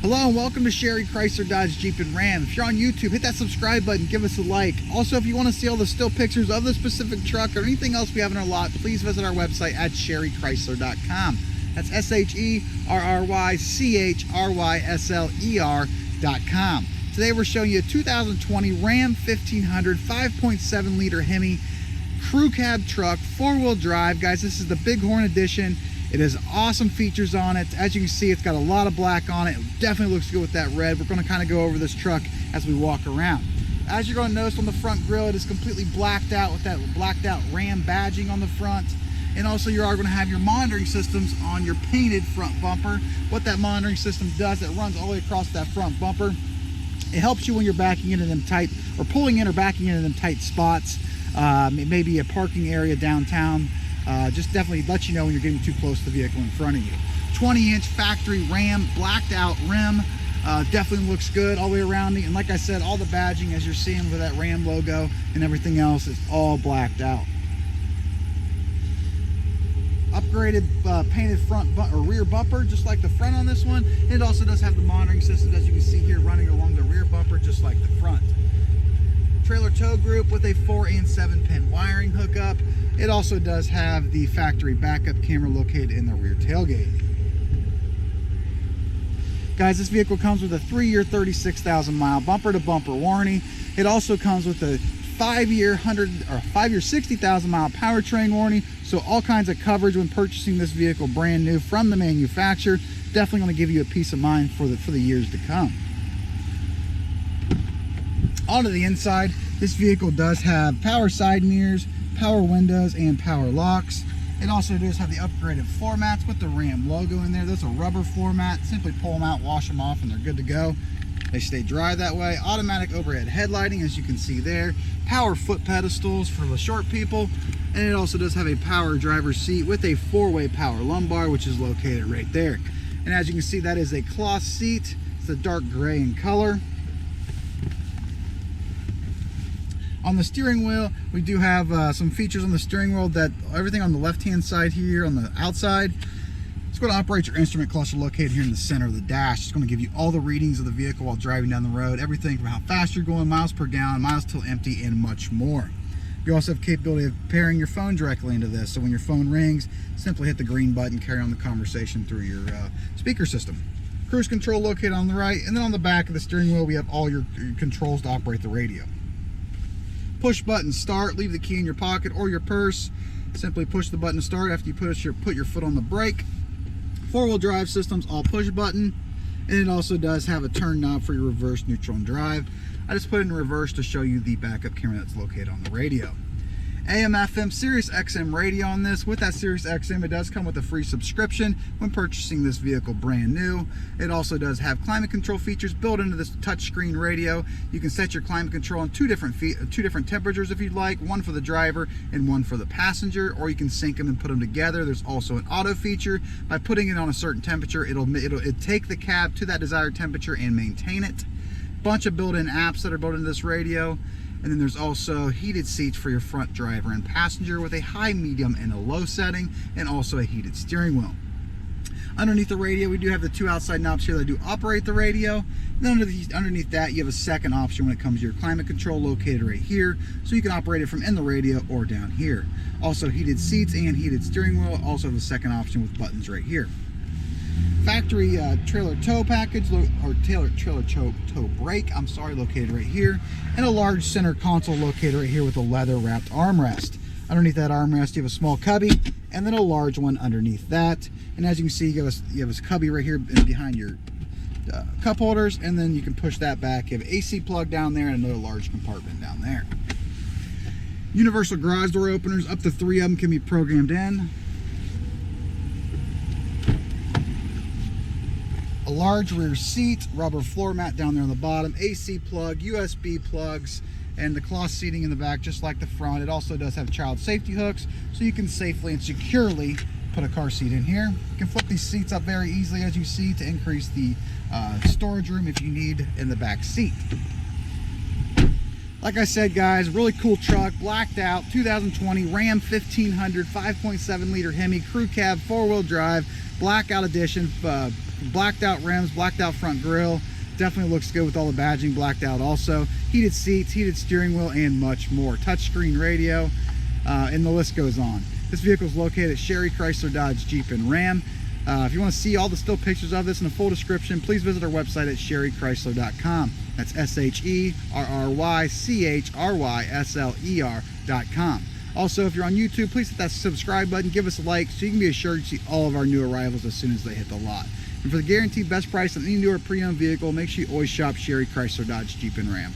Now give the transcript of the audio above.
Hello and welcome to Sherry Chrysler Dodge Jeep and Ram. If you're on YouTube, hit that subscribe button, give us a like. Also, if you want to see all the still pictures of the specific truck or anything else we have in our lot, please visit our website at sherrychrysler.com. That's SHERRYCHRYSLER.com. Today we're showing you a 2020 Ram 1500 5.7 liter Hemi crew cab truck, 4-wheel drive. Guys, this is the Bighorn edition. It has awesome features on it. As you can see, it's got a lot of black on it. It definitely looks good with that red. We're going to kind of go over this truck as we walk around. As you're going to notice on the front grille, it is completely blacked out with that blacked out Ram badging on the front. And also you are going to have your monitoring systems on your painted front bumper. What that monitoring system does, it runs all the way across that front bumper. It helps you when you're backing into them tight, or pulling in or backing into them tight spots. It may be a parking area downtown. Just definitely let you know when you're getting too close to the vehicle in front of you. 20-inch factory Ram blacked out rim. Definitely looks good all the way around it. And like I said, all the badging, as you're seeing with that Ram logo and everything else, is all blacked out. Upgraded painted front or rear bumper, just like the front on this one. And it also does have the monitoring system, as you can see here, running along the rear bumper, just like the front. Trailer tow group with a 4 and 7 pin wiring hookup. It also does have the factory backup camera located in the rear tailgate. Guys, this vehicle comes with a 3-year 36,000-mile bumper-to-bumper warranty. It also comes with a 5-year 60,000-mile powertrain warranty. So all kinds of coverage when purchasing this vehicle brand new from the manufacturer. Definitely going to give you a peace of mind for the years to come. Onto the inside, this vehicle does have power side mirrors, power windows, and power locks. It also does have the upgraded floor mats with the Ram logo in there. Those are rubber floor mats. Simply pull them out, wash them off, and they're good to go. They stay dry that way. Automatic overhead headlighting, as you can see there. Power foot pedestals for the short people. And it also does have a power driver's seat with a 4-way power lumbar, which is located right there. And as you can see, that is a cloth seat. It's a dark gray in color. On the steering wheel, we do have some features on the steering wheel, that everything on the left-hand side here on the outside. It's going to operate your instrument cluster located here in the center of the dash. It's going to give you all the readings of the vehicle while driving down the road. Everything from how fast you're going, miles per gallon, miles till empty, and much more. You also have capability of pairing your phone directly into this. So when your phone rings, simply hit the green button, carry on the conversation through your speaker system. Cruise control located on the right, and then on the back of the steering wheel, we have all your controls to operate the radio. Push button start, leave the key in your pocket or your purse. Simply push the button to start after you put your foot on the brake. 4-wheel drive systems, all push button. And it also does have a turn knob for your reverse, neutral, and drive. I just put it in reverse to show you the backup camera that's located on the radio. AM, FM, Sirius XM radio on this. With that Sirius XM, it does come with a free subscription when purchasing this vehicle brand new. It also does have climate control features built into this touchscreen radio. You can set your climate control on two different temperatures if you'd like, one for the driver and one for the passenger, or you can sync them and put them together. There's also an auto feature. By putting it on a certain temperature, it'll take the cab to that desired temperature and maintain it. Bunch of built-in apps that are built into this radio. And then there's also heated seats for your front driver and passenger with a high, medium, and a low setting, and also a heated steering wheel. Underneath the radio, we do have the 2 outside knobs here that do operate the radio. And then underneath that, you have a second option when it comes to your climate control located right here, so you can operate it from in the radio or down here. Also heated seats and heated steering wheel. Also have a second option with buttons right here. Factory trailer tow package, or trailer tow brake, located right here, and a large center console located right here with a leather wrapped armrest. Underneath that armrest, you have a small cubby, and then a large one underneath that. And as you can see, you have a cubby right here behind your cup holders, and then you can push that back. You have an AC plug down there and another large compartment down there. Universal garage door openers, up to 3 of them can be programmed in. A large rear seat, rubber floor mat down there on the bottom, AC plug, USB plugs, and the cloth seating in the back just like the front. It also does have child safety hooks, so you can safely and securely put a car seat in here. You can flip these seats up very easily, as you see, to increase the storage room if you need in the back seat. Like I said, guys, really cool truck, blacked out, 2020 Ram 1500 5.7 liter Hemi crew cab, 4-wheel drive, blackout edition, Blacked out rims, blacked out front grille. Definitely looks good with all the badging blacked out also. Heated seats, heated steering wheel, and much more. Touchscreen radio, and the list goes on. This vehicle is located at Sherry Chrysler Dodge Jeep and Ram. If you want to see all the still pictures of this and a full description, please visit our website at sherrychrysler.com. That's SHERRYCHRYSLER.com. Also, if you're on YouTube, please hit that subscribe button, give us a like, so you can be assured to see all of our new arrivals as soon as they hit the lot. And for the guaranteed best price on any newer pre-owned vehicle, make sure you always shop Sherry Chrysler Dodge Jeep and Ram.